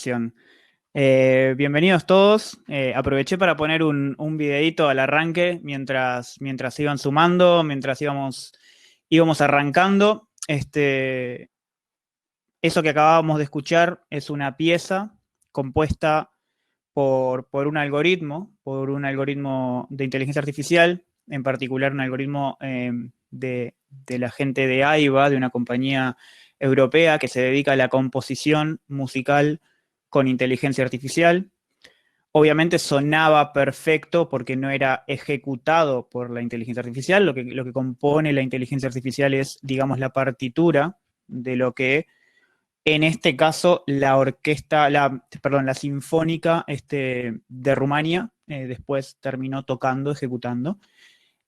grabación. Bienvenidos todos. Aproveché para poner un videíto al arranque mientras iban sumando, mientras íbamos arrancando. Eso que acabábamos de escuchar es una pieza compuesta por un algoritmo de inteligencia artificial, en particular un algoritmo de la gente de AIBA, de una compañía europea que se dedica a la composición musical con inteligencia artificial. Obviamente sonaba perfecto porque no era ejecutado por la inteligencia artificial. Lo que compone la inteligencia artificial es, digamos, la partitura de lo que, en este caso, la Sinfónica de Rumania después terminó tocando, ejecutando,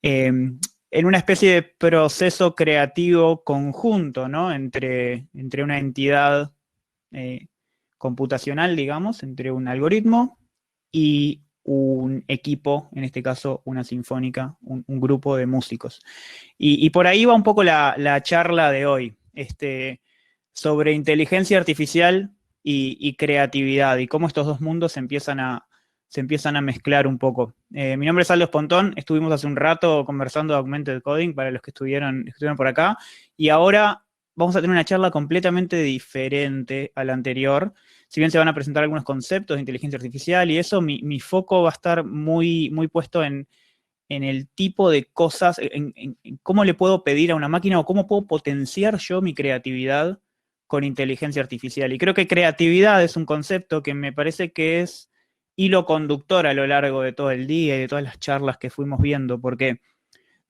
en una especie de proceso creativo conjunto, ¿no? Entre una entidad computacional, digamos, entre un algoritmo y un equipo, en este caso una sinfónica, un grupo de músicos. Y por ahí va un poco la charla de hoy, sobre inteligencia artificial y creatividad, y cómo estos dos mundos se empiezan a mezclar un poco. Mi nombre es Aldo Espontón, estuvimos hace un rato conversando de Augmented Coding para los que estuvieron por acá, y ahora vamos a tener una charla completamente diferente a la anterior. Si bien se van a presentar algunos conceptos de inteligencia artificial y eso, mi foco va a estar muy, muy puesto en el tipo de cosas, en cómo le puedo pedir a una máquina o cómo puedo potenciar yo mi creatividad con inteligencia artificial. Y creo que creatividad es un concepto que me parece que es hilo conductor a lo largo de todo el día y de todas las charlas que fuimos viendo, porque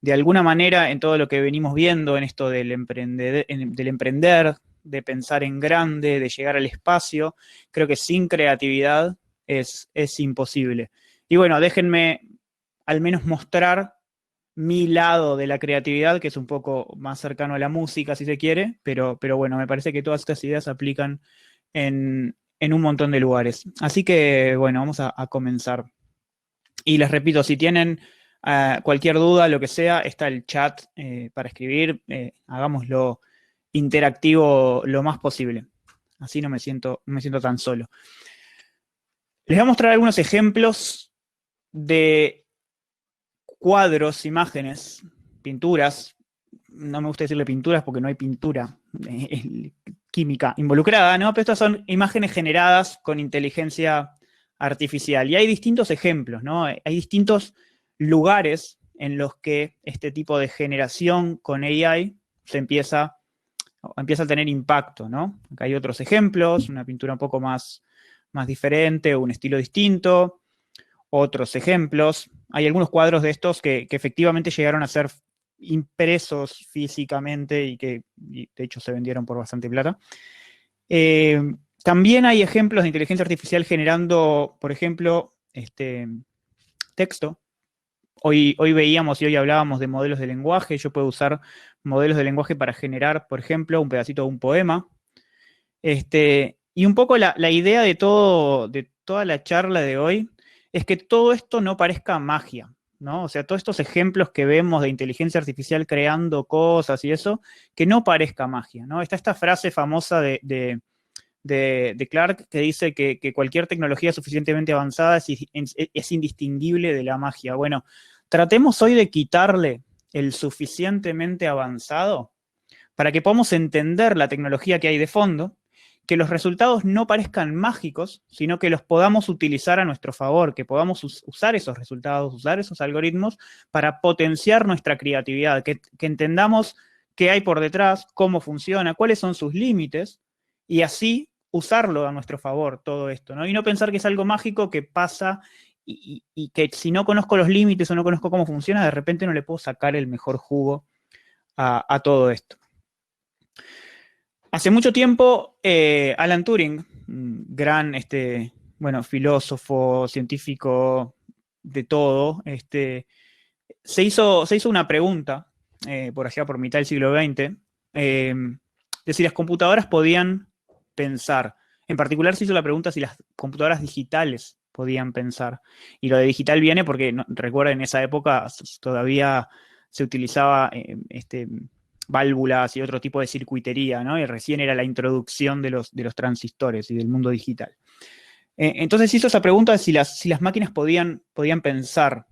de alguna manera en todo lo que venimos viendo, en esto del emprender, de pensar en grande, de llegar al espacio, creo que sin creatividad es imposible. Y bueno, déjenme al menos mostrar mi lado de la creatividad, que es un poco más cercano a la música, si se quiere, pero bueno, me parece que todas estas ideas se aplican en un montón de lugares. Así que, bueno, vamos a comenzar. Y les repito, si tienen cualquier duda, lo que sea, está el chat para escribir, hagámoslo interactivo lo más posible. Así no me siento tan solo. Les voy a mostrar algunos ejemplos de cuadros, imágenes, pinturas. No me gusta decirle pinturas porque no hay pintura química involucrada, ¿no? Pero estas son imágenes generadas con inteligencia artificial. Y hay distintos ejemplos, ¿no? Hay distintos lugares en los que este tipo de generación con AI empieza a tener impacto, ¿no? Acá hay otros ejemplos, una pintura un poco más diferente, un estilo distinto. Otros ejemplos. Hay algunos cuadros de estos que efectivamente llegaron a ser impresos físicamente y que de hecho se vendieron por bastante plata. También hay ejemplos de inteligencia artificial generando, por ejemplo, texto. Hoy veíamos y hoy hablábamos de modelos de lenguaje. Yo puedo usar modelos de lenguaje para generar, por ejemplo, un pedacito de un poema. Y un poco la idea de toda la charla de hoy es que todo esto no parezca magia, ¿no? O sea, todos estos ejemplos que vemos de inteligencia artificial creando cosas y eso, que no parezca magia, ¿no? Está esta frase famosa de Clark que dice que cualquier tecnología suficientemente avanzada es indistinguible de la magia. Bueno, tratemos hoy de quitarle el suficientemente avanzado para que podamos entender la tecnología que hay de fondo, que los resultados no parezcan mágicos, sino que los podamos utilizar a nuestro favor, que podamos usar esos resultados, usar esos algoritmos para potenciar nuestra creatividad, que entendamos qué hay por detrás, cómo funciona, cuáles son sus límites, y así usarlo a nuestro favor, todo esto, ¿no? Y no pensar que es algo mágico que pasa y que si no conozco los límites o no conozco cómo funciona, de repente no le puedo sacar el mejor jugo a todo esto. Hace mucho tiempo, Alan Turing, gran filósofo, científico, de todo, se hizo una pregunta, por allá por mitad del siglo XX, de si las computadoras podían pensar. En particular se hizo la pregunta si las computadoras digitales podían pensar. Y lo de digital viene porque, recuerden, en esa época todavía se utilizaba válvulas y otro tipo de circuitería, ¿no? Y recién era la introducción de los transistores y del mundo digital. Entonces hizo esa pregunta de si las máquinas podían pensar.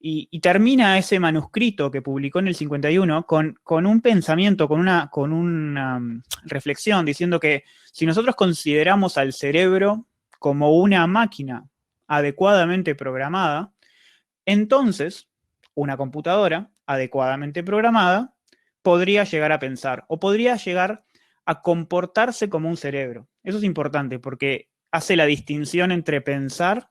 Y termina ese manuscrito que publicó en el 51 con un pensamiento, con una reflexión, diciendo que si nosotros consideramos al cerebro como una máquina adecuadamente programada, entonces una computadora adecuadamente programada podría llegar a pensar o podría llegar a comportarse como un cerebro. Eso es importante porque hace la distinción entre pensar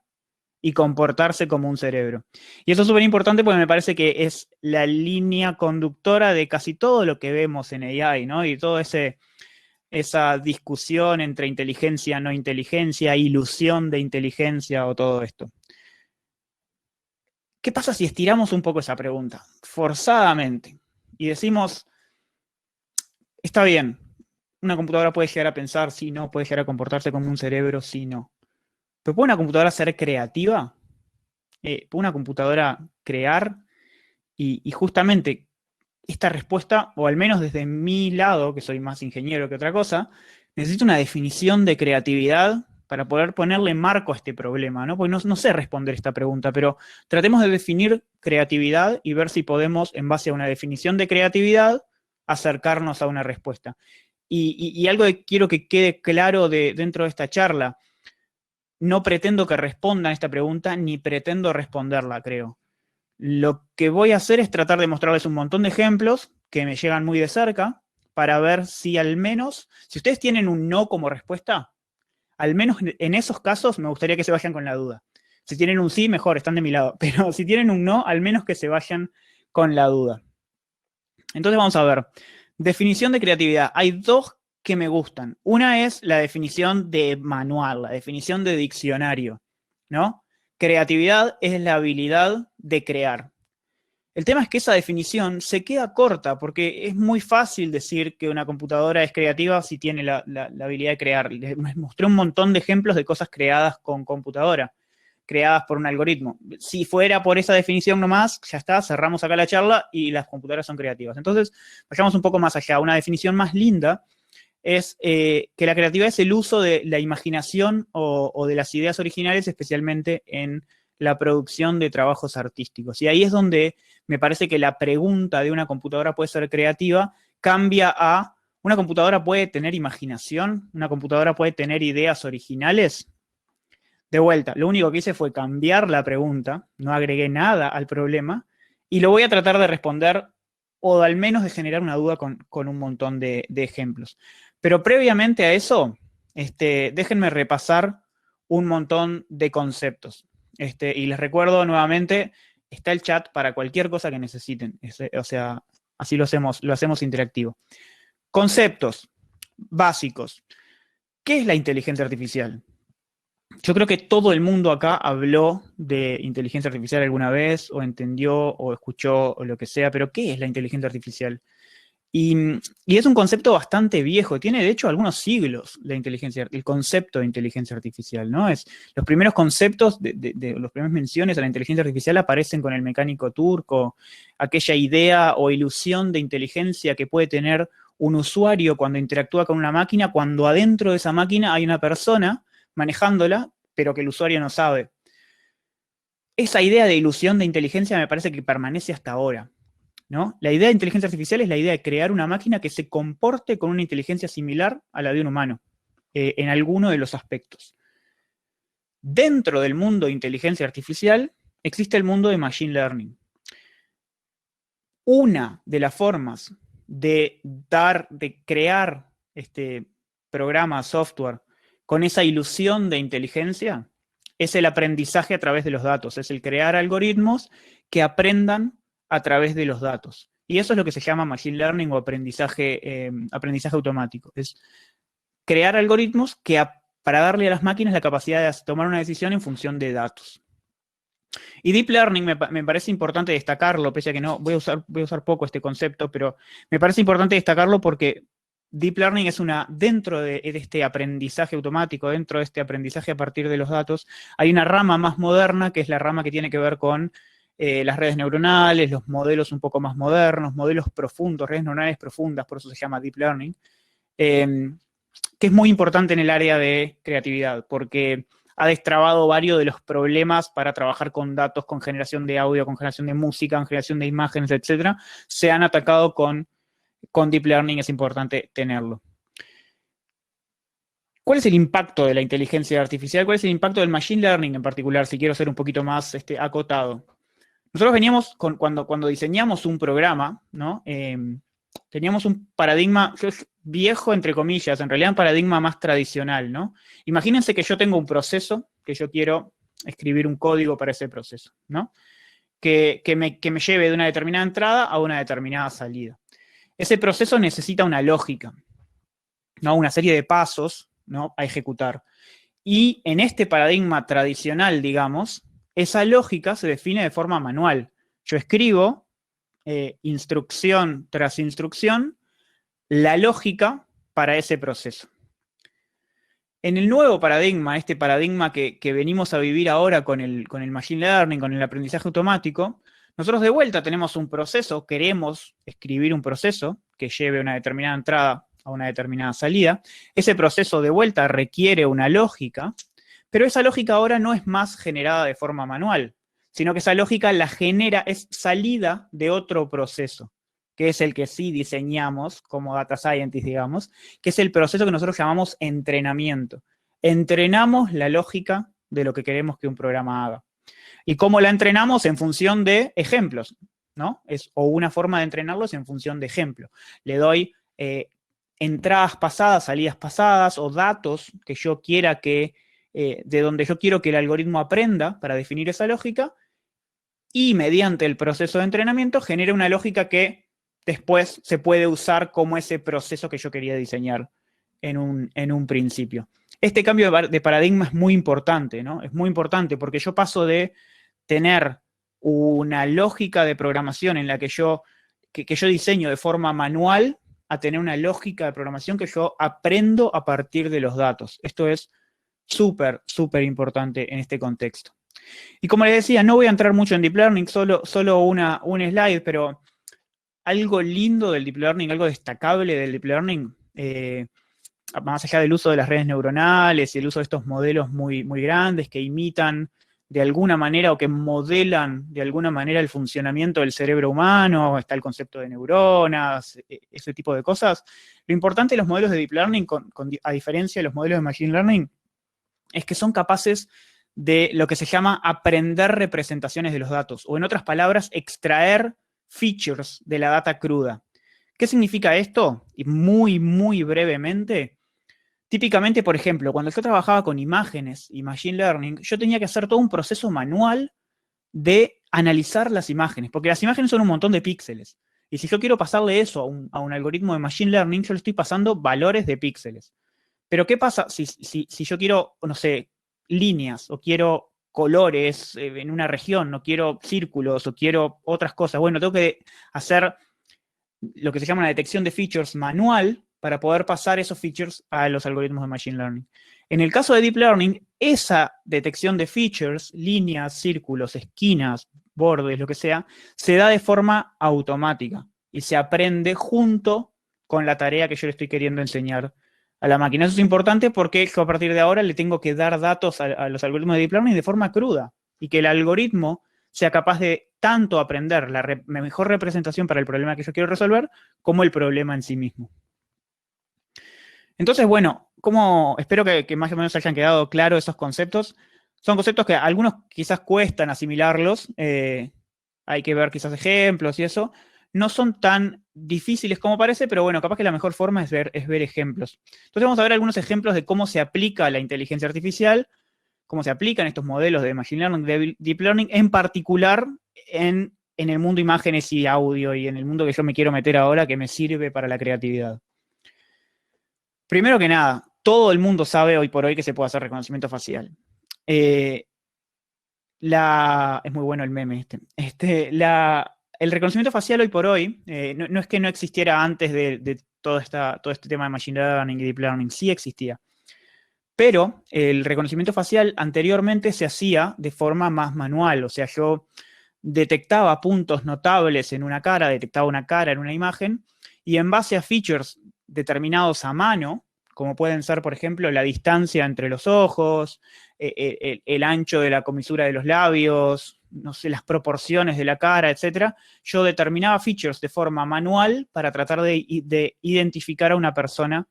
y comportarse como un cerebro. Y eso es súper importante porque me parece que es la línea conductora de casi todo lo que vemos en AI, ¿no? Y toda esa discusión entre inteligencia, no inteligencia, ilusión de inteligencia o todo esto. ¿Qué pasa si estiramos un poco esa pregunta, forzadamente, y decimos, está bien, una computadora puede llegar a pensar, sí, no, puede llegar a comportarse como un cerebro, sí, no. ¿Pero puede una computadora ser creativa? ¿Puede una computadora crear? Y justamente esta respuesta, o al menos desde mi lado, que soy más ingeniero que otra cosa, necesito una definición de creatividad para poder ponerle marco a este problema, ¿no? Porque no sé responder esta pregunta, pero tratemos de definir creatividad y ver si podemos, en base a una definición de creatividad, acercarnos a una respuesta. Y algo que quiero que quede claro dentro de esta charla, no pretendo que respondan esta pregunta, ni pretendo responderla, creo. Lo que voy a hacer es tratar de mostrarles un montón de ejemplos que me llegan muy de cerca para ver si al menos, si ustedes tienen un no como respuesta, al menos en esos casos me gustaría que se vayan con la duda. Si tienen un sí, mejor, están de mi lado. Pero si tienen un no, al menos que se vayan con la duda. Entonces vamos a ver. Definición de creatividad. Hay dos que me gustan. Una es la definición de manual, la definición de diccionario, ¿no? Creatividad es la habilidad de crear. El tema es que esa definición se queda corta porque es muy fácil decir que una computadora es creativa si tiene la habilidad de crear. Les mostré un montón de ejemplos de cosas creadas con computadora, creadas por un algoritmo. Si fuera por esa definición nomás, ya está, cerramos acá la charla y las computadoras son creativas. Entonces, vayamos un poco más allá. Una definición más linda es que la creatividad es el uso de la imaginación o de las ideas originales, especialmente en la producción de trabajos artísticos. Y ahí es donde me parece que la pregunta de una computadora puede ser creativa cambia a, ¿una computadora puede tener imaginación? ¿Una computadora puede tener ideas originales? De vuelta, lo único que hice fue cambiar la pregunta, no agregué nada al problema, y lo voy a tratar de responder o al menos de generar una duda con un montón de ejemplos. Pero previamente a eso, déjenme repasar un montón de conceptos. Y les recuerdo nuevamente, está el chat para cualquier cosa que necesiten. O sea, así lo hacemos interactivo. Conceptos básicos. ¿Qué es la inteligencia artificial? Yo creo que todo el mundo acá habló de inteligencia artificial alguna vez, o entendió, o escuchó, o lo que sea, pero ¿qué es la inteligencia artificial? Y es un concepto bastante viejo, tiene de hecho algunos siglos el concepto de inteligencia artificial, ¿no? Los primeros conceptos, las primeras menciones a la inteligencia artificial aparecen con el mecánico turco, aquella idea o ilusión de inteligencia que puede tener un usuario cuando interactúa con una máquina, cuando adentro de esa máquina hay una persona manejándola, pero que el usuario no sabe. Esa idea de ilusión de inteligencia me parece que permanece hasta ahora, ¿no? La idea de inteligencia artificial es la idea de crear una máquina que se comporte con una inteligencia similar a la de un humano, en alguno de los aspectos. Dentro del mundo de inteligencia artificial existe el mundo de machine learning. Una de las formas de crear programa, software, con esa ilusión de inteligencia, es el aprendizaje a través de los datos, es el crear algoritmos que aprendan a través de los datos. Y eso es lo que se llama machine learning o aprendizaje automático. Es crear algoritmos para darle a las máquinas la capacidad de tomar una decisión en función de datos. Y Deep Learning me parece importante destacarlo, pese a que no voy a usar poco este concepto, pero me parece importante destacarlo porque Deep Learning es dentro de este aprendizaje automático, dentro de este aprendizaje a partir de los datos, hay una rama más moderna que es la rama que tiene que ver con las redes neuronales, los modelos un poco más modernos, modelos profundos, redes neuronales profundas, por eso se llama Deep Learning, que es muy importante en el área de creatividad, porque ha destrabado varios de los problemas para trabajar con datos, con generación de audio, con generación de música, con generación de imágenes, etcétera. Se han atacado con Deep Learning, es importante tenerlo. ¿Cuál es el impacto de la inteligencia artificial? ¿Cuál es el impacto del Machine Learning en particular? Si quiero ser un poquito más acotado. Nosotros veníamos, cuando diseñamos un programa, ¿no? Teníamos un paradigma viejo, entre comillas, en realidad un paradigma más tradicional, ¿no? Imagínense que yo tengo un proceso, que yo quiero escribir un código para ese proceso, ¿no? Que me lleve de una determinada entrada a una determinada salida. Ese proceso necesita una lógica, ¿no? Una serie de pasos, ¿no? A ejecutar. Y en este paradigma tradicional, digamos, esa lógica se define de forma manual. Yo escribo instrucción tras instrucción la lógica para ese proceso. En el nuevo paradigma, este paradigma que venimos a vivir ahora con el Machine Learning, con el aprendizaje automático, nosotros de vuelta tenemos un proceso, queremos escribir un proceso que lleve una determinada entrada a una determinada salida. Ese proceso de vuelta requiere una lógica, pero esa lógica ahora no es más generada de forma manual, sino que esa lógica la genera, es salida de otro proceso, que es el que sí diseñamos como data scientist, digamos, que es el proceso que nosotros llamamos entrenamiento. Entrenamos la lógica de lo que queremos que un programa haga. ¿Y cómo la entrenamos? En función de ejemplos, ¿no? O una forma de entrenarlos en función de ejemplo. Le doy entradas pasadas, salidas pasadas, o datos que yo quiera que, de donde yo quiero que el algoritmo aprenda para definir esa lógica, y mediante el proceso de entrenamiento genera una lógica que después se puede usar como ese proceso que yo quería diseñar en un principio. Este cambio de paradigma es muy importante, ¿no? Es muy importante porque yo paso de tener una lógica de programación en la que yo diseño de forma manual a tener una lógica de programación que yo aprendo a partir de los datos. Esto es súper, súper importante en este contexto. Y como les decía, no voy a entrar mucho en Deep Learning, solo un slide, pero algo lindo del Deep Learning, algo destacable del Deep Learning, más allá del uso de las redes neuronales y el uso de estos modelos muy, muy grandes que imitan de alguna manera o que modelan de alguna manera el funcionamiento del cerebro humano, está el concepto de neuronas, ese tipo de cosas. Lo importante de los modelos de Deep Learning, a diferencia de los modelos de Machine Learning, es que son capaces de lo que se llama aprender representaciones de los datos, o en otras palabras, extraer features de la data cruda. ¿Qué significa esto? Y muy, muy brevemente, típicamente, por ejemplo, cuando yo trabajaba con imágenes y Machine Learning, yo tenía que hacer todo un proceso manual de analizar las imágenes, porque las imágenes son un montón de píxeles. Y si yo quiero pasarle eso a un algoritmo de Machine Learning, yo le estoy pasando valores de píxeles. Pero ¿qué pasa si yo quiero, no sé, líneas o quiero colores en una región, no quiero círculos o quiero otras cosas? Bueno, tengo que hacer lo que se llama una detección de features manual para poder pasar esos features a los algoritmos de Machine Learning. En el caso de Deep Learning, esa detección de features, líneas, círculos, esquinas, bordes, lo que sea, se da de forma automática y se aprende junto con la tarea que yo le estoy queriendo enseñar a la máquina. Eso es importante porque yo a partir de ahora le tengo que dar datos a los algoritmos de Deep Learning de forma cruda y que el algoritmo sea capaz de tanto aprender la mejor representación para el problema que yo quiero resolver como el problema en sí mismo. Entonces, bueno, espero que más o menos hayan quedado claros esos conceptos. Son conceptos que a algunos quizás cuestan asimilarlos, hay que ver quizás ejemplos y eso. No son tan difíciles como parece, pero bueno, capaz que la mejor forma es ver ejemplos. Entonces vamos a ver algunos ejemplos de cómo se aplica la inteligencia artificial, cómo se aplican estos modelos de Machine Learning, de Deep Learning, en particular en el mundo imágenes y audio y en el mundo que yo me quiero meter ahora que me sirve para la creatividad. Primero que nada, todo el mundo sabe hoy por hoy que se puede hacer reconocimiento facial. Es muy bueno el meme el reconocimiento facial hoy por hoy, no es que no existiera antes de todo este tema de Machine Learning y Deep Learning, sí existía. Pero el reconocimiento facial anteriormente se hacía de forma más manual, o sea, yo detectaba puntos notables en una cara, detectaba una cara en una imagen, y en base a features determinados a mano, como pueden ser, por ejemplo, la distancia entre los ojos, el ancho de la comisura de los labios, no sé, las proporciones de la cara, etc. Yo determinaba features de forma manual para tratar de identificar a una persona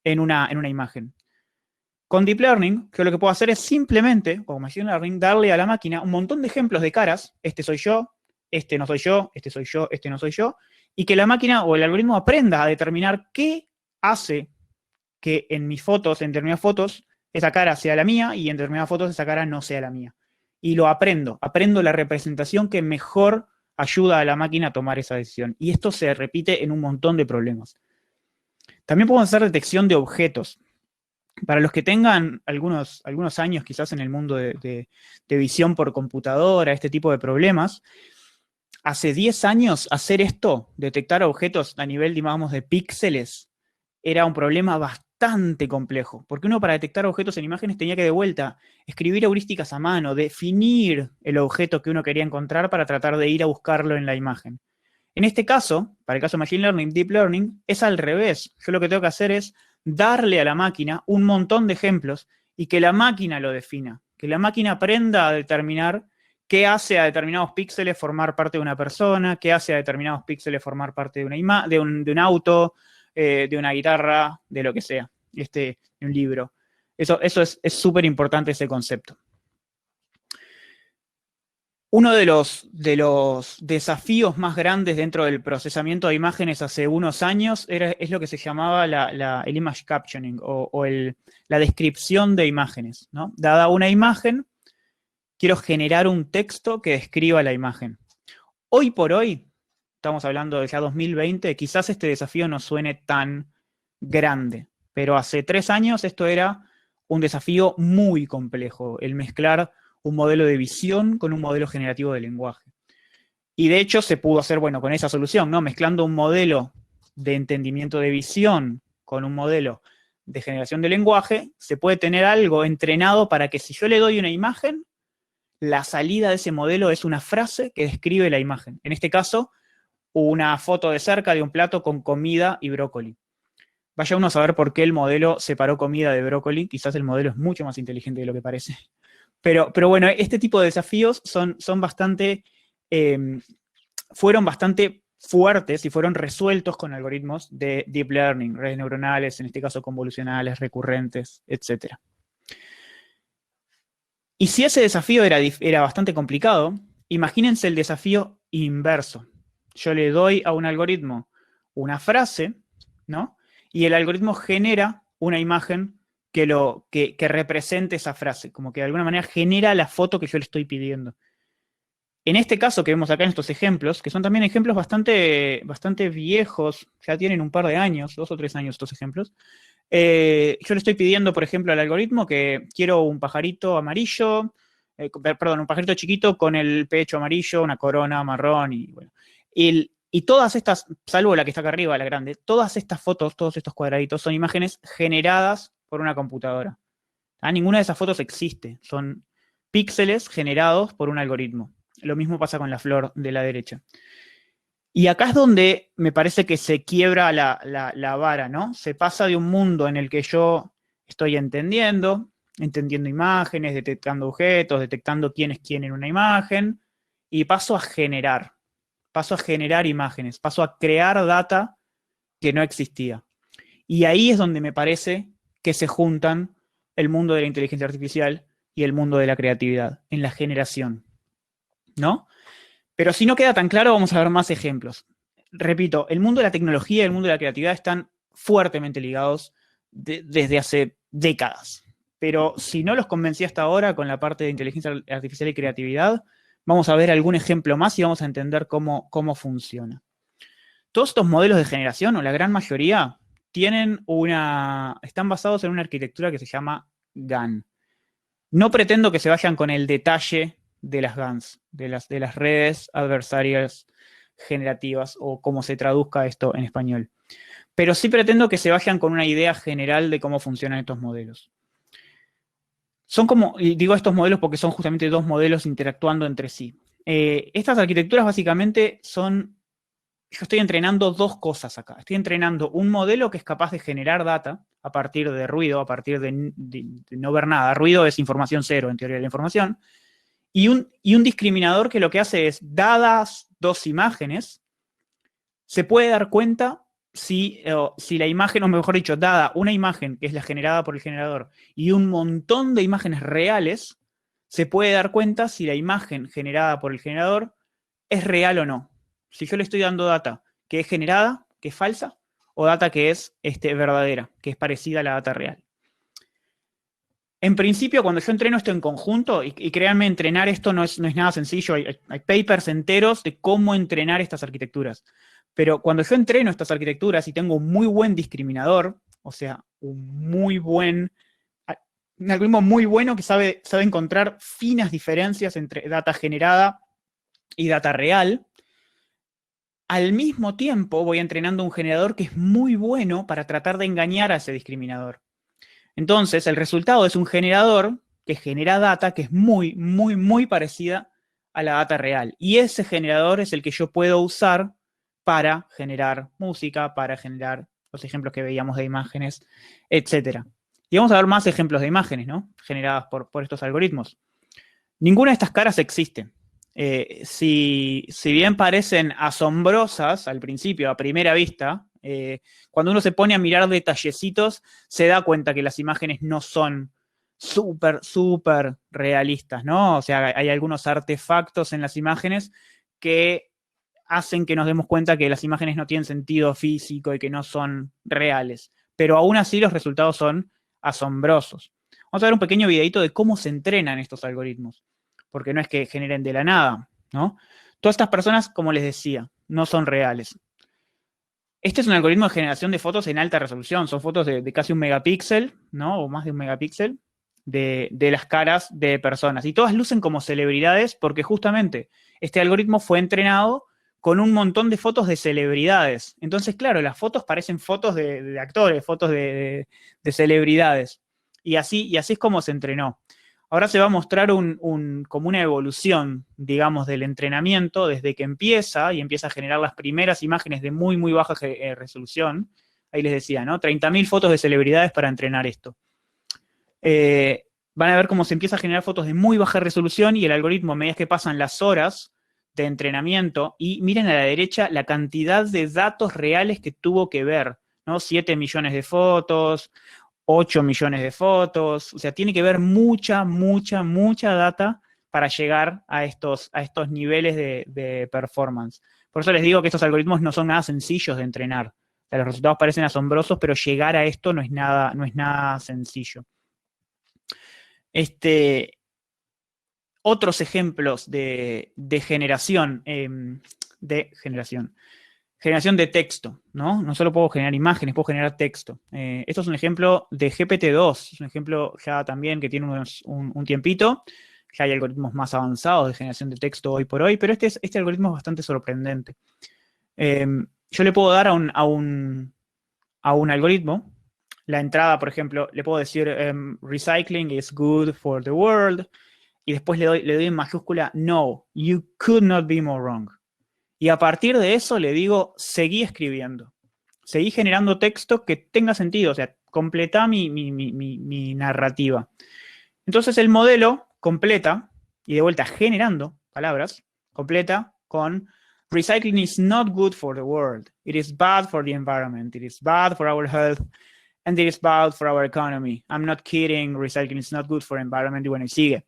en una imagen. Con Deep Learning, yo lo que puedo hacer es simplemente, con Machine Learning, darle a la máquina un montón de ejemplos de caras, este soy yo, este no soy yo, este soy yo, este no soy yo, y que la máquina o el algoritmo aprenda a determinar qué hace que en mis fotos, en determinadas fotos, esa cara sea la mía y en determinadas fotos esa cara no sea la mía. Y lo aprendo la representación que mejor ayuda a la máquina a tomar esa decisión. Y esto se repite en un montón de problemas. También podemos hacer detección de objetos. Para los que tengan algunos años quizás en el mundo de visión por computadora, este tipo de problemas, hace 10 años hacer esto, detectar objetos a nivel, digamos, de píxeles, era un problema bastante complejo, porque uno para detectar objetos en imágenes tenía que de vuelta escribir heurísticas a mano, definir el objeto que uno quería encontrar para tratar de ir a buscarlo en la imagen. En este caso, para el caso de Machine Learning, Deep Learning, es al revés. Yo lo que tengo que hacer es darle a la máquina un montón de ejemplos y que la máquina lo defina, que la máquina aprenda a determinar qué hace a determinados píxeles formar parte de una persona, qué hace a determinados píxeles formar parte de un auto, de una guitarra, de lo que sea, de un libro. Eso es súper importante, ese concepto. Uno de los desafíos más grandes dentro del procesamiento de imágenes hace unos años es lo que se llamaba el image captioning o la descripción de imágenes, ¿no? Dada una imagen, quiero generar un texto que describa la imagen. Hoy por hoy, estamos hablando de ya 2020, quizás este desafío no suene tan grande, pero hace 3 años esto era un desafío muy complejo, el mezclar un modelo de visión con un modelo generativo de lenguaje. Y de hecho se pudo hacer, bueno, con esa solución, ¿no? Mezclando un modelo de entendimiento de visión con un modelo de generación de lenguaje, se puede tener algo entrenado para que si yo le doy una imagen, la salida de ese modelo es una frase que describe la imagen. En este caso, una foto de cerca de un plato con comida y brócoli. Vaya uno a saber por qué el modelo separó comida de brócoli. Quizás el modelo es mucho más inteligente de lo que parece. Pero bueno, este tipo de desafíos son bastante, fueron bastante fuertes y fueron resueltos con algoritmos de deep learning, redes neuronales, en este caso convolucionales, recurrentes, etc. Y si ese desafío era bastante complicado, imagínense el desafío inverso. Yo le doy a un algoritmo una frase, ¿no? Y el algoritmo genera una imagen que represente esa frase, como que de alguna manera genera la foto que yo le estoy pidiendo. En este caso que vemos acá en estos ejemplos, que son también ejemplos bastante viejos, ya tienen un par de años, 2 o 3 años estos ejemplos, yo le estoy pidiendo, por ejemplo, al algoritmo que quiero un pajarito amarillo, perdón, un pajarito chiquito con el pecho amarillo, una corona marrón y bueno. Y todas estas, salvo la que está acá arriba, la grande, todas estas fotos, todos estos cuadraditos son imágenes generadas por una computadora. Ninguna de esas fotos existe, son píxeles generados por un algoritmo. Lo mismo pasa con la flor de la derecha. Y acá es donde me parece que se quiebra la vara, ¿no? Se pasa de un mundo en el que yo estoy entendiendo imágenes, detectando objetos, detectando quién es quién en una imagen, y paso a generar imágenes, paso a crear data que no existía. Y ahí es donde me parece que se juntan el mundo de la inteligencia artificial y el mundo de la creatividad, en la generación, ¿no? Pero si no queda tan claro, vamos a ver más ejemplos. Repito, el mundo de la tecnología y el mundo de la creatividad están fuertemente ligados desde hace décadas. Pero si no los convencí hasta ahora con la parte de inteligencia artificial y creatividad, vamos a ver algún ejemplo más y vamos a entender cómo funciona. Todos estos modelos de generación, o la gran mayoría, están basados en una arquitectura que se llama GAN. No pretendo que se vayan con el detalle de las GANs, de las redes adversarias generativas, o cómo se traduzca esto en español. Pero sí pretendo que se vayan con una idea general de cómo funcionan estos modelos. Son como, y digo estos modelos porque son justamente dos modelos interactuando entre sí. Estas arquitecturas básicamente son yo estoy entrenando dos cosas acá. Estoy entrenando un modelo que es capaz de generar data a partir de ruido, a partir de no ver nada. Ruido es información cero, en teoría de la información. Y un discriminador que lo que hace es, dadas dos imágenes, se puede dar cuenta si la imagen, o mejor dicho, dada una imagen que es la generada por el generador y un montón de imágenes reales, se puede dar cuenta si la imagen generada por el generador es real o no. Si yo le estoy dando data que es generada, que es falsa, o data que es verdadera, que es parecida a la data real. En principio, cuando yo entreno esto en conjunto, y créanme, entrenar esto no es nada sencillo, hay papers enteros de cómo entrenar estas arquitecturas. Pero cuando yo entreno estas arquitecturas y tengo un muy buen discriminador, o sea, un algoritmo muy bueno que sabe encontrar finas diferencias entre data generada y data real, al mismo tiempo voy entrenando un generador que es muy bueno para tratar de engañar a ese discriminador. Entonces, el resultado es un generador que genera data que es muy, muy, muy parecida a la data real. Y ese generador es el que yo puedo usar para generar música, para generar los ejemplos que veíamos de imágenes, etc. Y vamos a ver más ejemplos de imágenes, ¿no? Generadas por estos algoritmos. Ninguna de estas caras existe. Si bien parecen asombrosas al principio, a primera vista, cuando uno se pone a mirar detallecitos, se da cuenta que las imágenes no son súper, súper realistas, ¿no? O sea, hay algunos artefactos en las imágenes que hacen que nos demos cuenta que las imágenes no tienen sentido físico y que no son reales. Pero aún así los resultados son asombrosos. Vamos a ver un pequeño videito de cómo se entrenan estos algoritmos, porque no es que generen de la nada, ¿no? Todas estas personas, como les decía, no son reales. Este es un algoritmo de generación de fotos en alta resolución, son fotos de casi 1 megapíxel, ¿no? O más de 1 megapíxel, de las caras de personas. Y todas lucen como celebridades porque justamente este algoritmo fue entrenado con un montón de fotos de celebridades. Entonces, claro, las fotos parecen fotos de actores, fotos de celebridades. Y así es como se entrenó. Ahora se va a mostrar como una evolución, digamos, del entrenamiento desde que empieza a generar las primeras imágenes de muy, muy baja resolución. Ahí les decía, ¿no? 30.000 fotos de celebridades para entrenar esto. Van a ver cómo se empieza a generar fotos de muy baja resolución y el algoritmo, a medida que pasan las horas de entrenamiento, y miren a la derecha la cantidad de datos reales que tuvo que ver, ¿no? 7 millones de fotos, 8 millones de fotos, o sea, tiene que ver mucha, mucha, mucha data para llegar a estos niveles de performance. Por eso les digo que estos algoritmos no son nada sencillos de entrenar. O sea, los resultados parecen asombrosos, pero llegar a esto no es nada sencillo. Otros ejemplos de generación, generación de texto, ¿no? No solo puedo generar imágenes, puedo generar texto. Esto es un ejemplo de GPT-2, es un ejemplo ya también que tiene un tiempito. Ya hay algoritmos más avanzados de generación de texto hoy por hoy, pero este algoritmo es bastante sorprendente. Yo le puedo dar a un algoritmo la entrada, por ejemplo, le puedo decir recycling is good for the world, y después le doy en mayúscula no, you could not be more wrong. Y a partir de eso le digo, seguí escribiendo. Seguí generando texto que tenga sentido, o sea, completá mi narrativa. Entonces el modelo completa, y de vuelta generando palabras, completa con recycling is not good for the world. It is bad for the environment. It is bad for our health. And it is bad for our economy. I'm not kidding. Recycling is not good for the environment. Y bueno, y sigue.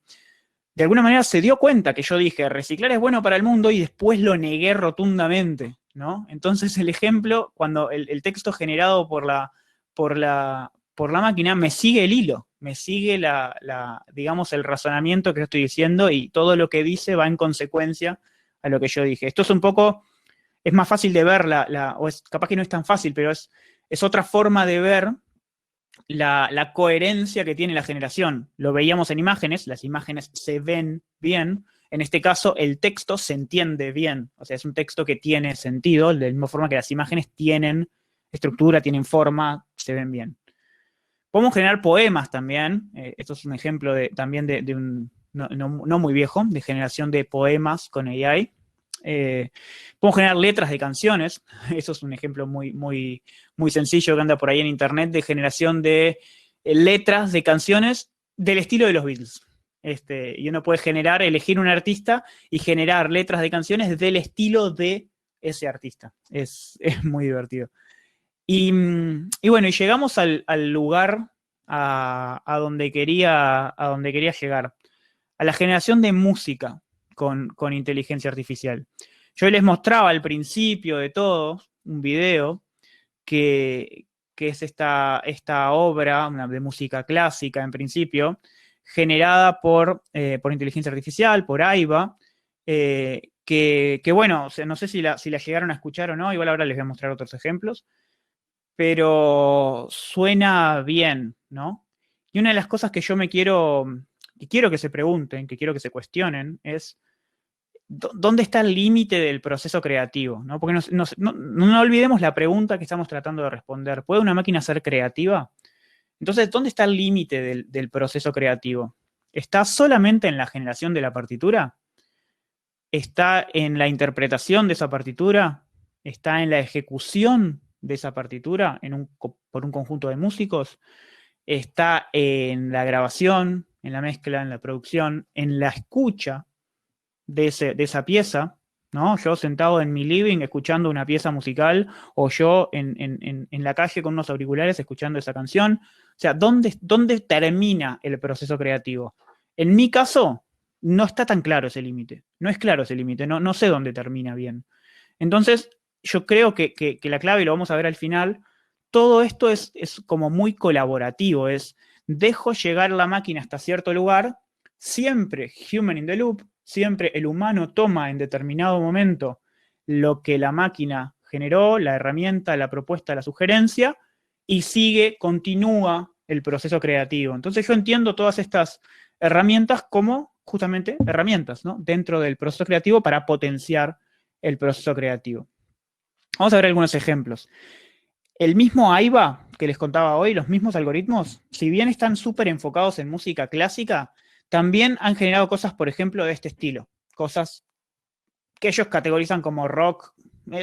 De alguna manera se dio cuenta que yo dije, reciclar es bueno para el mundo, y después lo negué rotundamente, ¿no? Entonces el ejemplo, cuando el texto generado por la máquina me sigue el hilo, me sigue digamos, el razonamiento que yo estoy diciendo, y todo lo que dice va en consecuencia a lo que yo dije. Esto es un poco, es más fácil de ver, o es capaz que no es tan fácil, pero es otra forma de ver la coherencia que tiene la generación. Lo veíamos en imágenes, las imágenes se ven bien. En este caso, el texto se entiende bien. O sea, es un texto que tiene sentido, de la misma forma que las imágenes tienen estructura, tienen forma, se ven bien. Podemos generar poemas también. Esto es un ejemplo también de un no muy viejo, de generación de poemas con AI. Podemos generar letras de canciones. Eso es un ejemplo muy sencillo que anda por ahí en internet de generación de letras de canciones del estilo de los Beatles. Y uno puede elegir un artista y generar letras de canciones del estilo de ese artista. Es muy divertido. Y bueno, y llegamos al lugar a donde quería llegar, a la generación de música con inteligencia artificial. Yo les mostraba al principio de todo un video que es esta obra de música clásica, en principio, generada por inteligencia artificial, por AIVA, que bueno, o sea, no sé si la llegaron a escuchar o no, igual ahora les voy a mostrar otros ejemplos, pero suena bien, ¿no? Y una de las cosas que yo quiero que se pregunten, que quiero que se cuestionen, es ¿dónde está el límite del proceso creativo? ¿No? Porque no olvidemos la pregunta que estamos tratando de responder. ¿Puede una máquina ser creativa? Entonces, ¿dónde está el límite del proceso creativo? ¿Está solamente en la generación de la partitura? ¿Está en la interpretación de esa partitura? ¿Está en la ejecución de esa partitura por un conjunto de músicos? ¿Está en la grabación, en la mezcla, en la producción, en la escucha de esa pieza? ¿No? Yo sentado en mi living escuchando una pieza musical, o yo en la calle con unos auriculares escuchando esa canción. O sea, ¿dónde termina el proceso creativo? En mi caso, no está tan claro ese límite. No es claro ese límite, no sé dónde termina bien. Entonces, yo creo que la clave, y lo vamos a ver al final, todo esto es como muy colaborativo, dejo llegar la máquina hasta cierto lugar, siempre human in the loop, siempre el humano toma en determinado momento lo que la máquina generó, la herramienta, la propuesta, la sugerencia, y continúa el proceso creativo. Entonces yo entiendo todas estas herramientas como justamente herramientas, ¿no? Dentro del proceso creativo para potenciar el proceso creativo. Vamos a ver algunos ejemplos. El mismo AIVA que les contaba hoy, los mismos algoritmos, si bien están súper enfocados en música clásica, también han generado cosas, por ejemplo, de este estilo. Cosas que ellos categorizan como rock. No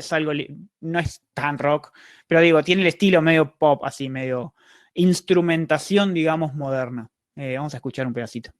es tan rock, pero digo, tiene el estilo medio pop, así, medio instrumentación, digamos, moderna. Vamos a escuchar un pedacito.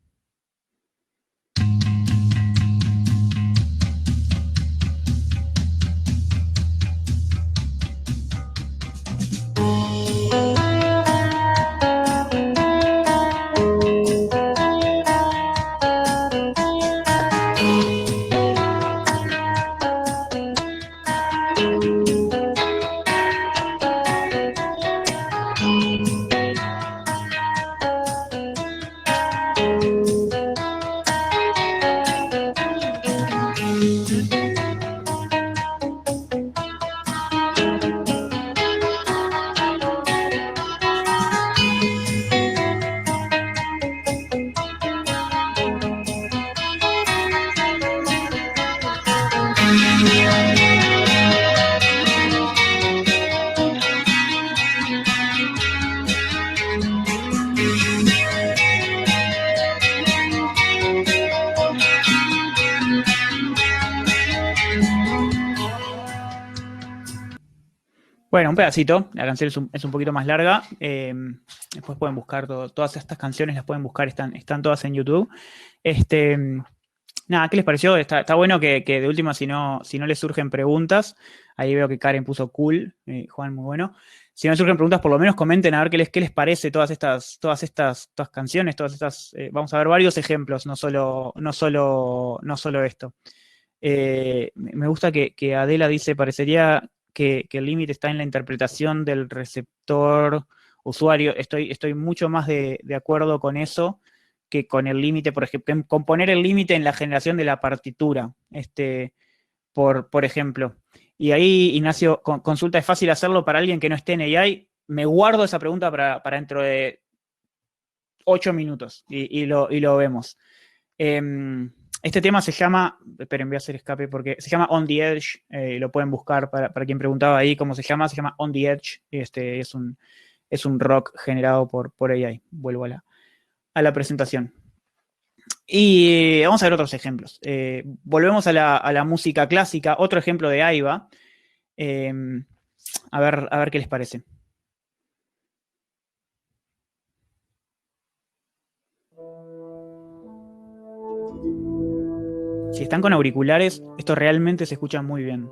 Bueno, un pedacito, la canción es un poquito más larga, después pueden buscar todas estas canciones, las pueden buscar, están todas en YouTube. Nada, ¿qué les pareció? Está bueno que de última, si no les surgen preguntas, ahí veo que Karen puso cool, Juan, muy bueno. Si no les surgen preguntas, por lo menos comenten a ver qué les parece todas estas canciones, vamos a ver varios ejemplos, no solo esto. Me gusta que Adela dice, parecería que el límite está en la interpretación del receptor usuario. Estoy mucho más de acuerdo con eso que con el límite, por ejemplo, con poner el límite en la generación de la partitura, por ejemplo. Y ahí, Ignacio, consulta, ¿es fácil hacerlo para alguien que no esté en AI? Me guardo esa pregunta para dentro de 8 minutos y lo vemos. Este tema se llama, esperen, voy a hacer escape porque se llama On the Edge, lo pueden buscar para quien preguntaba ahí cómo se llama On the Edge, es un rock generado por AI. Vuelvo a la presentación. Y vamos a ver otros ejemplos. Volvemos a la música clásica. Otro ejemplo de Aiba. Eh, a ver qué les parece. Si están con auriculares, esto realmente se escucha muy bien.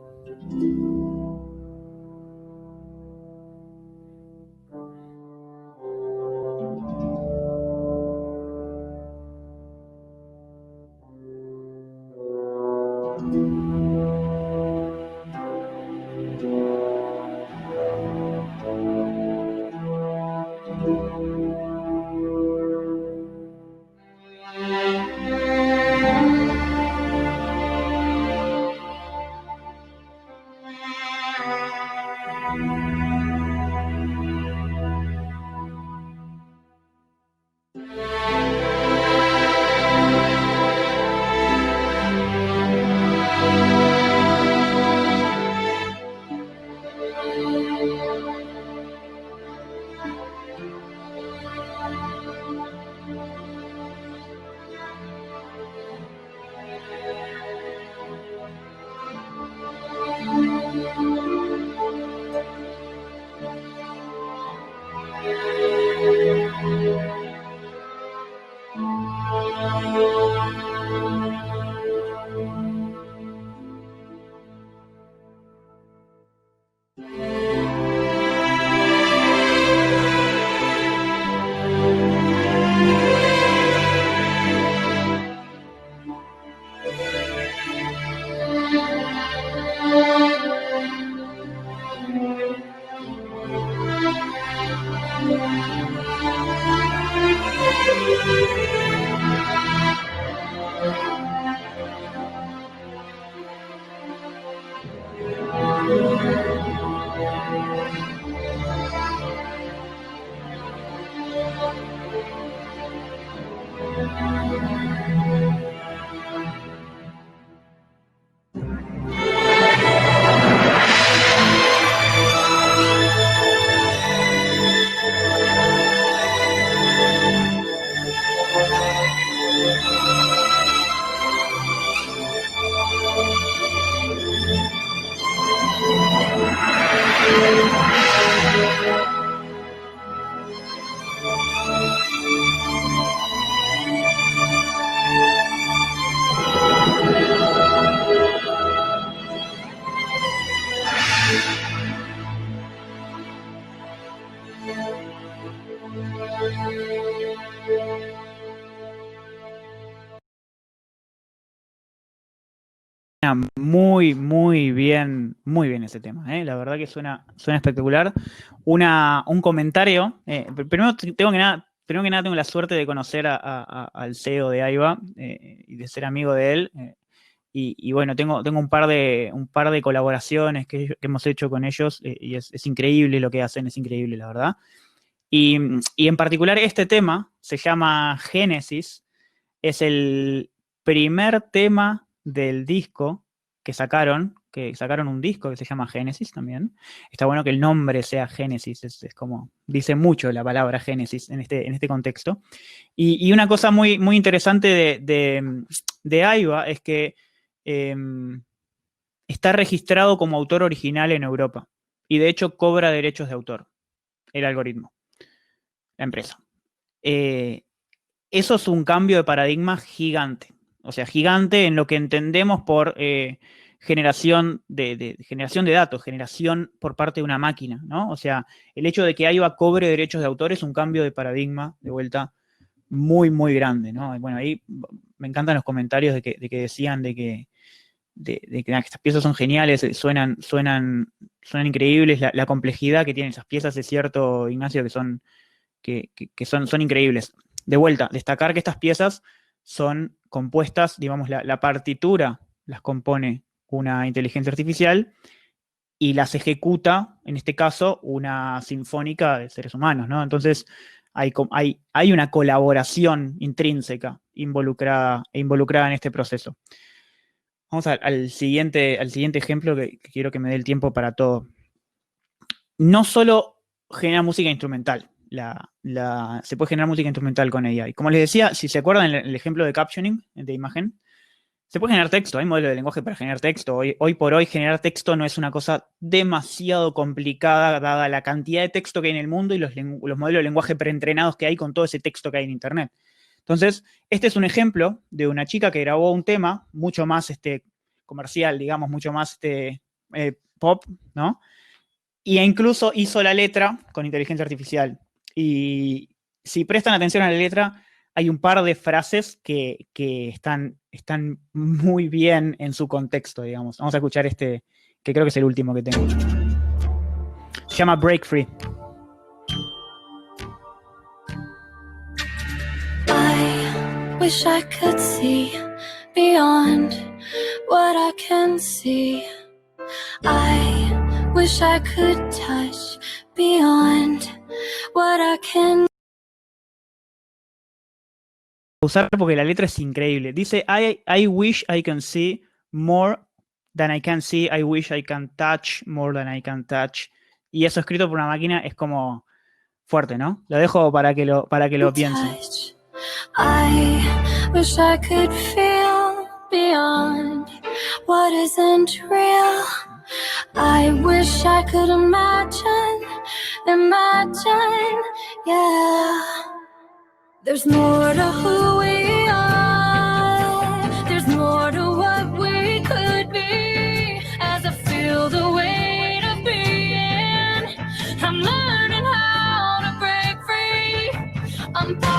Muy bien ese tema, ¿eh? La verdad que suena espectacular. Un comentario. Primero que nada tengo la suerte de conocer al CEO de Aiba y de ser amigo de él. Y bueno, tengo un par de colaboraciones que hemos hecho con ellos y es increíble lo que hacen, es increíble, la verdad. Y en particular este tema se llama Génesis, es el primer tema del disco que sacaron un disco que se llama Génesis también. Está bueno que el nombre sea Génesis, es como, dice mucho la palabra Génesis en este contexto. Y una cosa muy interesante de Aiba es que eh, está registrado como autor original en Europa. Y de hecho cobra derechos de autor, el algoritmo, la empresa. Eso es un cambio de paradigma gigante. O sea, gigante en lo que entendemos por generación de datos, generación por parte de una máquina, ¿no? O sea, el hecho de que IVA cobre derechos de autor es un cambio de paradigma, de vuelta, muy grande, ¿no? Bueno, ahí me encantan los comentarios de que decían que estas piezas son geniales, suenan increíbles, la complejidad que tienen esas piezas, es cierto, Ignacio, que son increíbles. De vuelta, destacar que estas piezas son compuestas, digamos, la partitura las compone una inteligencia artificial y las ejecuta, en este caso, una sinfónica de seres humanos, ¿no? Entonces, hay una colaboración intrínseca involucrada en este proceso. Vamos al siguiente ejemplo que quiero que me dé el tiempo para todo. No solo genera música instrumental, se puede generar música instrumental con AI. Como les decía, si se acuerdan el ejemplo de captioning de imagen, se puede generar texto, hay modelos de lenguaje para generar texto. Hoy por hoy generar texto no es una cosa demasiado complicada dada la cantidad de texto que hay en el mundo y los modelos de lenguaje preentrenados que hay con todo ese texto que hay en Internet. Entonces, este es un ejemplo de una chica que grabó un tema mucho más comercial, digamos, mucho más pop, ¿no? Y incluso hizo la letra con inteligencia artificial. Y si prestan atención a la letra, hay un par de frases que están muy bien en su contexto, digamos. Vamos a escuchar que creo que es el último que tengo. Se llama Break Free. I wish I could see beyond what I can see. I wish I could touch beyond what I can. Usar porque la letra es increíble. Dice, I wish I can see more than I can see. I wish I can touch more than I can touch. Y eso escrito por una máquina es como fuerte, ¿no? Lo dejo para que lo piensen. I wish I could feel beyond what isn't real. I wish I could imagine, yeah. There's more to who we are. There's more to what we could be. As I feel the weight of being, I'm learning how to break free. I'm breaking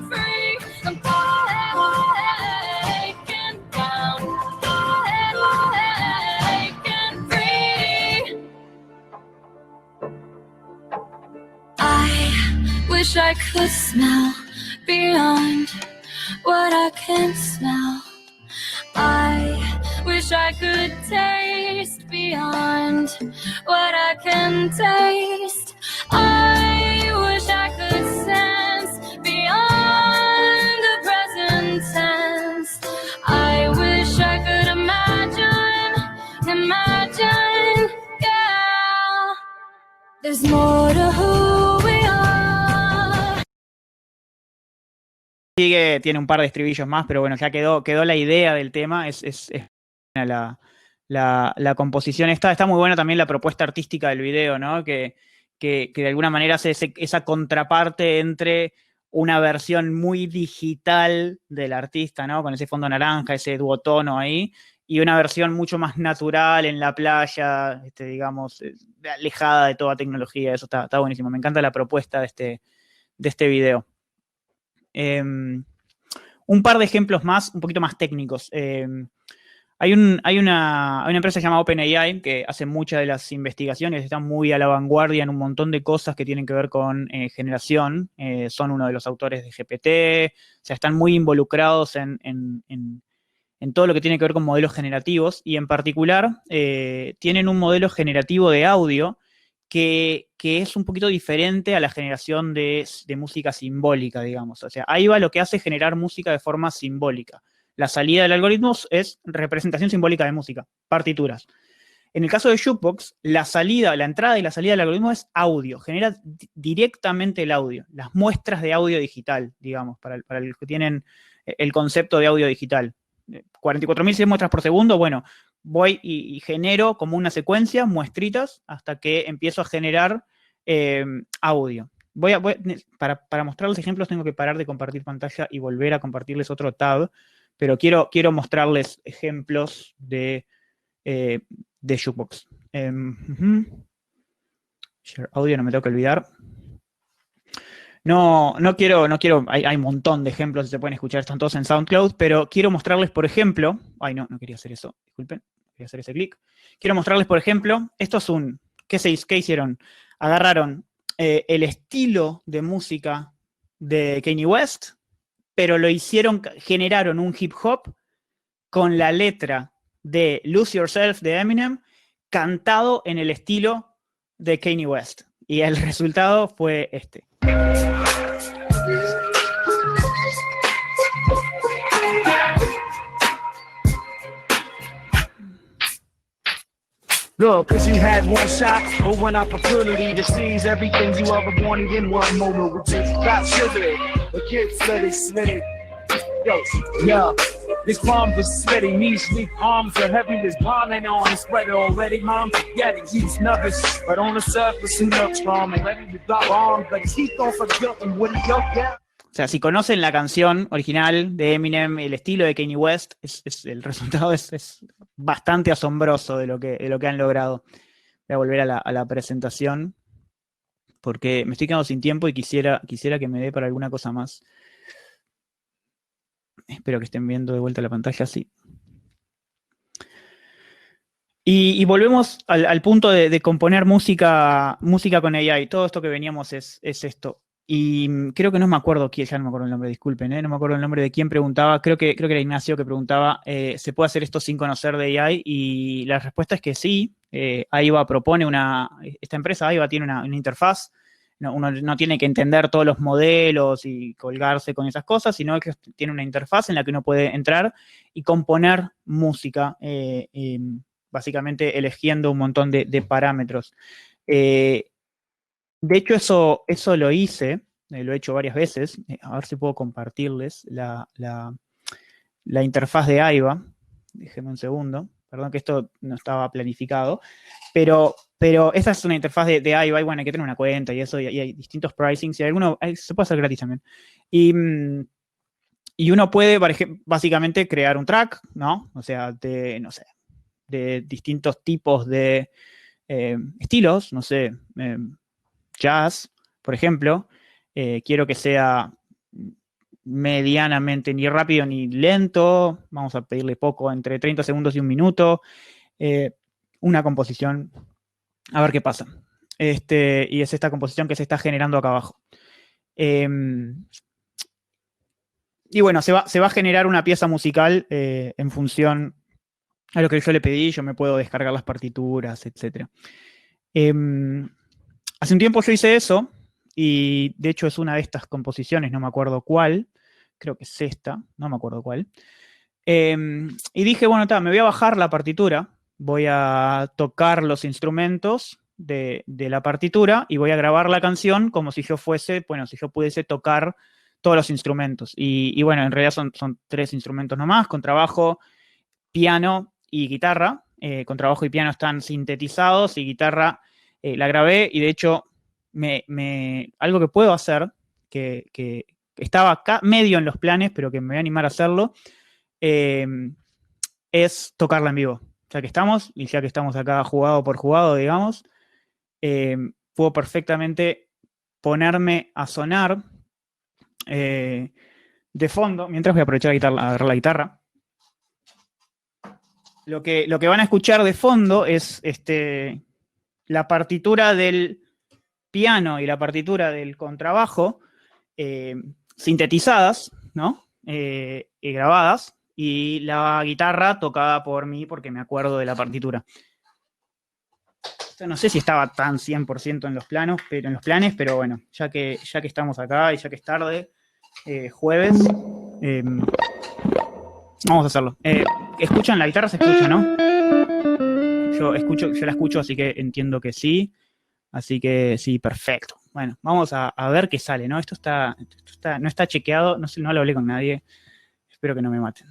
free. I'm breaking down, breaking free. I wish I could smell beyond what I can smell. I wish I could taste beyond what I can taste. I wish I could sense beyond the present tense. I wish I could imagine, yeah. There's more to who we are. Tiene un par de estribillos más, pero bueno, ya quedó la idea del tema. Es buena la composición. Está muy buena también la propuesta artística del video, ¿no? Que de alguna manera hace esa contraparte entre una versión muy digital del artista, ¿no? Con ese fondo naranja, ese duotono ahí, y una versión mucho más natural en la playa, digamos, alejada de toda tecnología. Eso está buenísimo. Me encanta la propuesta de este video. Un par de ejemplos más, un poquito más técnicos. Hay una empresa llamada OpenAI que hace muchas de las investigaciones, está muy a la vanguardia en un montón de cosas que tienen que ver con generación. Son uno de los autores de GPT, o sea, están muy involucrados en todo lo que tiene que ver con modelos generativos, y en particular tienen un modelo generativo de audio que es un poquito diferente a la generación de música simbólica, digamos. O sea, ahí va lo que hace generar música de forma simbólica. La salida del algoritmo es representación simbólica de música, partituras. En el caso de Jukebox, la entrada y la salida del algoritmo es audio, genera directamente el audio, las muestras de audio digital, digamos, para los que tienen el concepto de audio digital. 44.100 muestras por segundo, bueno, voy y genero como una secuencia, muestritas, hasta que empiezo a generar audio. Para mostrarles ejemplos tengo que parar de compartir pantalla y volver a compartirles otro tab, pero quiero mostrarles ejemplos de Jukebox. Share audio, no me tengo que olvidar. No quiero, hay un montón de ejemplos que se pueden escuchar, están todos en SoundCloud, pero quiero mostrarles, por ejemplo, no quería hacer eso, disculpen, quería hacer ese clic. Quiero mostrarles, por ejemplo, esto es ¿qué hicieron? Agarraron el estilo de música de Kanye West, pero generaron un hip hop con la letra de Lose Yourself de Eminem, cantado en el estilo de Kanye West. Y el resultado fue este. Look, cause you had one shot or one opportunity to seize everything you ever wanted in one moment with just got sugar. The kids slitty. Yo, this palms are sweaty, measly palms are heavy, this bombing on the sweater already, mom, forget it, he's nervous, but on the surface he looks strong and ready to drop bombs, but he don't forget and what he don't get. O sea, si conocen la canción original de Eminem, el estilo de Kanye West, el resultado es bastante asombroso de lo que han logrado. Voy a volver a la presentación porque me estoy quedando sin tiempo y quisiera que me dé para alguna cosa más. Espero que estén viendo de vuelta la pantalla, sí. Y volvemos al punto de componer música con AI. Todo esto que veníamos es esto. Y creo que no me acuerdo quién, ya no me acuerdo el nombre, disculpen, no me acuerdo el nombre de quién preguntaba, creo que era Ignacio que preguntaba, ¿se puede hacer esto sin conocer de AI? Y la respuesta es que sí. AIVA propone esta empresa AIVA tiene una interfaz, uno no tiene que entender todos los modelos y colgarse con esas cosas, sino que tiene una interfaz en la que uno puede entrar y componer música, básicamente eligiendo un montón de parámetros. De hecho, eso lo hice, lo he hecho varias veces. A ver si puedo compartirles la interfaz de AIVA. Déjenme un segundo. Perdón que esto no estaba planificado. Pero esa es una interfaz de AIVA y bueno, hay que tener una cuenta y eso, y hay distintos pricings y se puede hacer gratis también. Y uno puede, básicamente, crear un track, ¿no? O sea, de distintos tipos de estilos, no sé, jazz, por ejemplo, quiero que sea medianamente ni rápido ni lento, vamos a pedirle poco, entre 30 segundos y un minuto, una composición, a ver qué pasa. Y es esta composición que se está generando acá abajo. Y bueno, se va a generar una pieza musical en función a lo que yo le pedí, yo me puedo descargar las partituras, etc. Hace un tiempo yo hice eso, y de hecho es una de estas composiciones, no me acuerdo cuál, creo que es esta, no me acuerdo cuál. Y dije, bueno, me voy a bajar la partitura, voy a tocar los instrumentos de la partitura y voy a grabar la canción como si yo pudiese tocar todos los instrumentos. Y bueno, en realidad son 3 instrumentos nomás, contrabajo, piano y guitarra. Contrabajo y piano están sintetizados y guitarra la grabé y de hecho algo que puedo hacer, que estaba acá medio en los planes, pero que me voy a animar a hacerlo, es tocarla en vivo. Ya que estamos acá jugado por jugado, digamos, puedo perfectamente ponerme a sonar de fondo, mientras voy a aprovechar a agarrar la guitarra. Lo que van a escuchar de fondo es la partitura del piano y la partitura del contrabajo sintetizadas, ¿no? Y grabadas, y la guitarra tocada por mí porque me acuerdo de la partitura. No sé si estaba tan 100% en los planes, pero bueno, ya que estamos acá y ya que es tarde, jueves, vamos a hacerlo. ¿Escuchan? La guitarra se escucha, ¿no? Yo la escucho, así que entiendo que sí. Así que sí, perfecto. Bueno, vamos a ver qué sale, ¿no? Esto no está chequeado, no lo hablé con nadie. Espero que no me maten.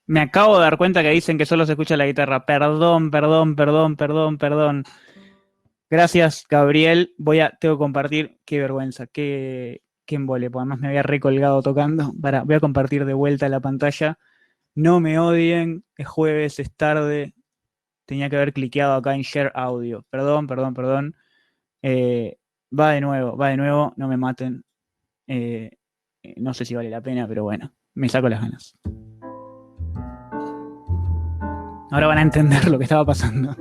Me acabo de dar cuenta que dicen que solo se escucha la guitarra. Perdón, perdón, perdón, perdón, perdón. Gracias, Gabriel. Tengo que compartir. Qué vergüenza, qué embole, porque además me había recolgado tocando. Voy a compartir de vuelta la pantalla. No me odien, es jueves, es tarde. Tenía que haber cliqueado acá en Share Audio. Perdón, perdón, perdón. Va de nuevo, no me maten. No sé si vale la pena, pero bueno, me saco las ganas. Ahora van a entender lo que estaba pasando.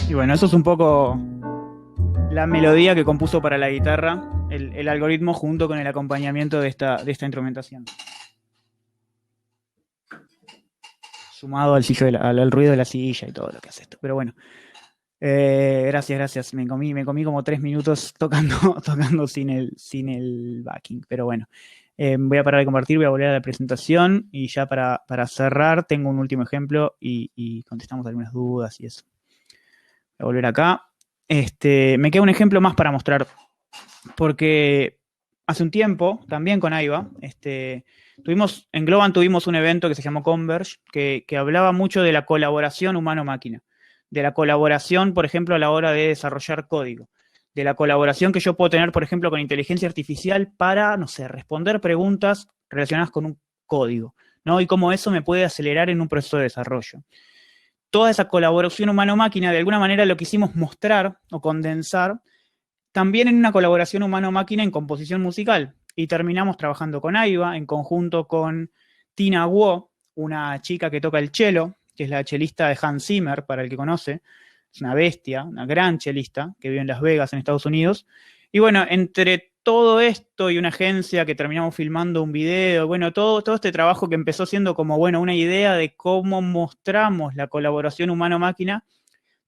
Y bueno, eso es un poco la melodía que compuso para la guitarra, el algoritmo junto con el acompañamiento de esta instrumentación. Sumado al ruido de la silla y todo lo que hace esto. Pero bueno, gracias. Me comí como 3 minutos tocando sin el backing. Pero bueno, voy a parar de compartir, voy a volver a la presentación y ya para cerrar tengo un último ejemplo y contestamos algunas dudas y eso. Voy a volver acá. Me queda un ejemplo más para mostrar, porque hace un tiempo, también con AIBA, en Globan tuvimos un evento que se llamó Converge, que hablaba mucho de la colaboración humano-máquina, de la colaboración, por ejemplo, a la hora de desarrollar código, de la colaboración que yo puedo tener, por ejemplo, con inteligencia artificial para, no sé, responder preguntas relacionadas con un código, ¿no? Y cómo eso me puede acelerar en un proceso de desarrollo. Toda esa colaboración humano-máquina, de alguna manera lo quisimos mostrar o condensar también en una colaboración humano-máquina en composición musical. Y terminamos trabajando con AIBA en conjunto con Tina Guo, una chica que toca el cello, que es la chelista de Hans Zimmer, para el que conoce. Es una bestia, una gran chelista que vive en Las Vegas, en Estados Unidos. Y bueno, entre todo esto y una agencia que terminamos filmando un video, bueno, todo este trabajo que empezó siendo como, bueno, una idea de cómo mostramos la colaboración humano-máquina,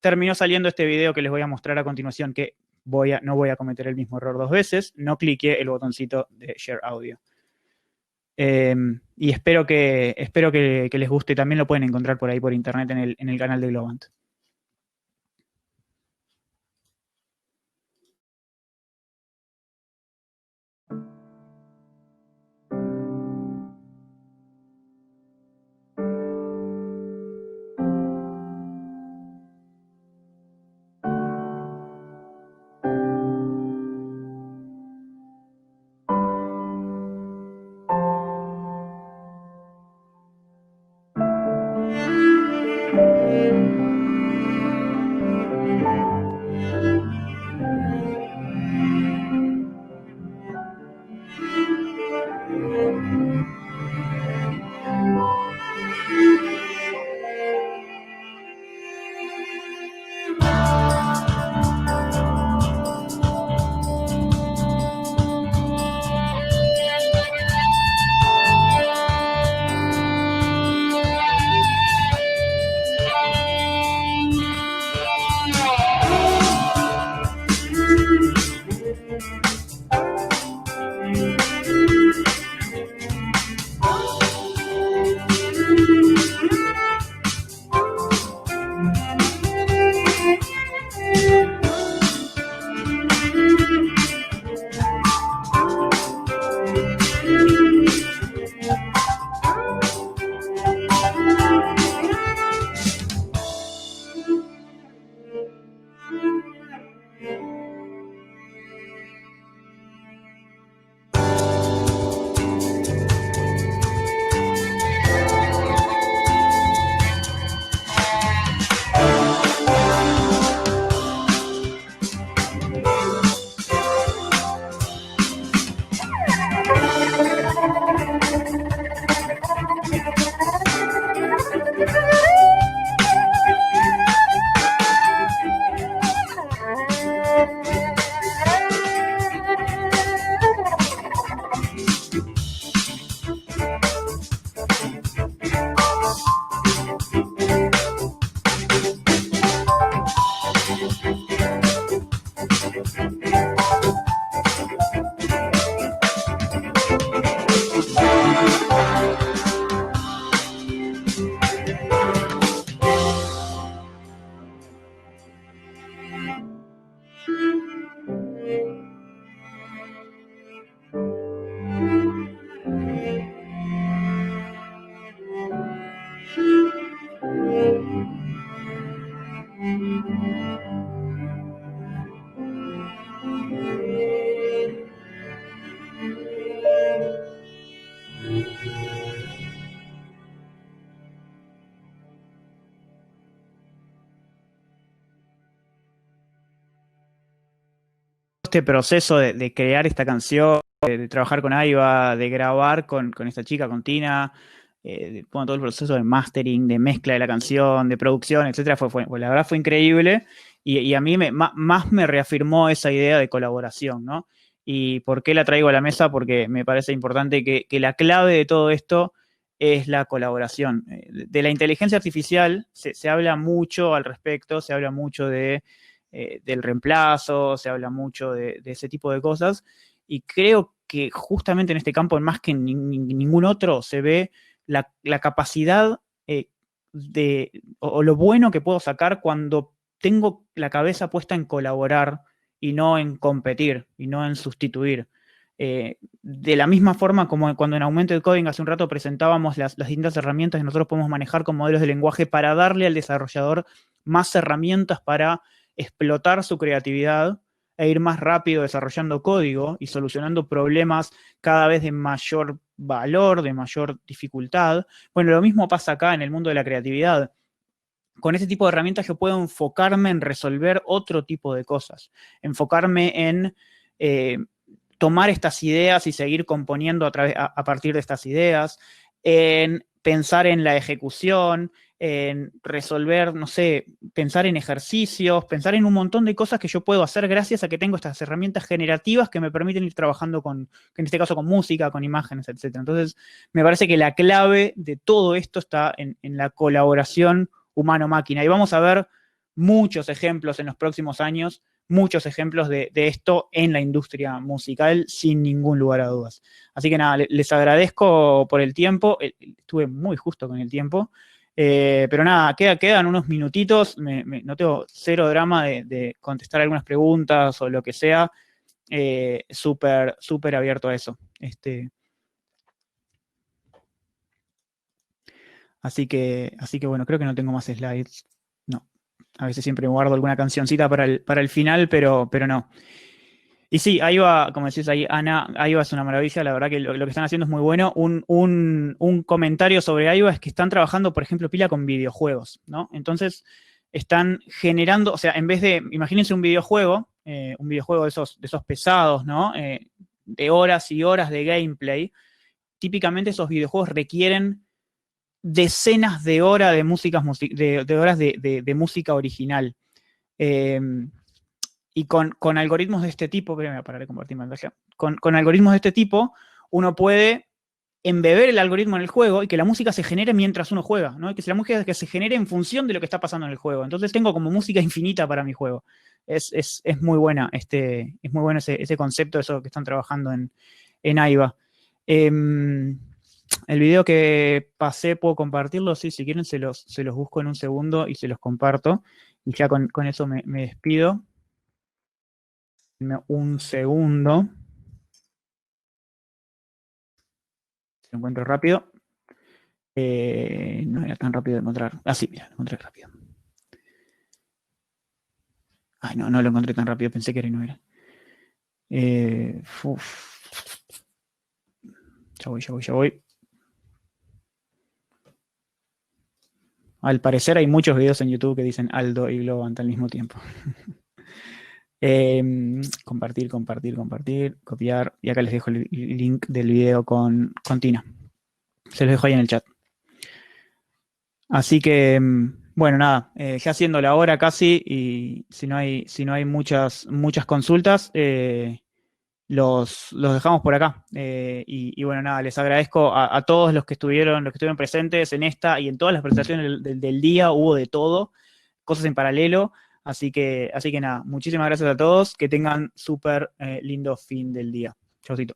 terminó saliendo este video que les voy a mostrar a continuación, que no voy a cometer el mismo error 2 veces, no cliqué el botoncito de Share Audio. Y espero que les guste, también lo pueden encontrar por ahí por internet en el canal de Globant. este proceso de crear esta canción, de trabajar con Aiva, de grabar con esta chica, con Tina, bueno, todo el proceso de mastering, de mezcla de la canción, de producción, etcétera, la verdad fue increíble y a mí más me reafirmó esa idea de colaboración, ¿no? ¿Y por qué la traigo a la mesa? Porque me parece importante que la clave de todo esto es la colaboración. De la inteligencia artificial se habla mucho al respecto, se habla mucho del reemplazo, se habla mucho de ese tipo de cosas, y creo que justamente en este campo, más que en ningún otro, se ve la capacidad o lo bueno que puedo sacar cuando tengo la cabeza puesta en colaborar y no en competir, y no en sustituir. De la misma forma como cuando en Augmented Coding hace un rato presentábamos las distintas herramientas que nosotros podemos manejar con modelos de lenguaje para darle al desarrollador más herramientas para explotar su creatividad e ir más rápido desarrollando código y solucionando problemas cada vez de mayor valor, de mayor dificultad. Bueno, lo mismo pasa acá en el mundo de la creatividad. Con este tipo de herramientas yo puedo enfocarme en resolver otro tipo de cosas, enfocarme en tomar estas ideas y seguir componiendo a partir de estas ideas, en pensar en la ejecución, en resolver, no sé, pensar en ejercicios, pensar en un montón de cosas que yo puedo hacer gracias a que tengo estas herramientas generativas que me permiten ir trabajando en este caso con música, con imágenes, etc. Entonces, me parece que la clave de todo esto está en la colaboración humano-máquina. Y vamos a ver muchos ejemplos en los próximos años, muchos ejemplos de esto en la industria musical, sin ningún lugar a dudas. Así que nada, les agradezco por el tiempo. Estuve muy justo con el tiempo. Pero nada, quedan unos minutitos. No tengo cero drama de contestar algunas preguntas o lo que sea. Súper abierto a eso. Así que bueno, creo que no tengo más slides. No. A veces siempre guardo alguna cancioncita para el final, pero no. Y sí, Aiva, como decís ahí, Ana, Aiva es una maravilla, la verdad que lo que están haciendo es muy bueno. Un comentario sobre Aiva es que están trabajando, por ejemplo, pila con videojuegos, ¿no? Entonces, están generando, o sea, en vez de, imagínense un videojuego de esos pesados, ¿no? De horas y horas de gameplay. Típicamente esos videojuegos requieren decenas de horas de música original. Y con algoritmos de este tipo, voy a parar de compartir pantalla, con algoritmos de este tipo, uno puede embeber el algoritmo en el juego y que la música se genere mientras uno juega, ¿no? Que la música se genere en función de lo que está pasando en el juego. Entonces tengo como música infinita para mi juego. Es muy buena, es muy bueno ese concepto, eso que están trabajando en Aiva. El video que pasé, puedo compartirlo, sí, si quieren se los busco en un segundo y se los comparto. Y ya con eso me despido. Un segundo. Se lo encuentro rápido. No era tan rápido de encontrar. Ah, sí, mira, lo encontré rápido. Ay, no lo encontré tan rápido, pensé que era y no era. Ya voy. Al parecer hay muchos videos en YouTube que dicen Aldo y Globant al mismo tiempo. Compartir, copiar. Y acá les dejo el link del video con Tina. Se los dejo ahí en el chat. Así que, bueno, nada, ya siendo la hora casi, y si no hay muchas consultas, los dejamos por acá. Y bueno, nada, les agradezco a todos los que estuvieron presentes en esta y en todas las presentaciones del día. Hubo de todo, cosas en paralelo. Así que nada, muchísimas gracias a todos. Que tengan súper lindo fin del día. Chaucito.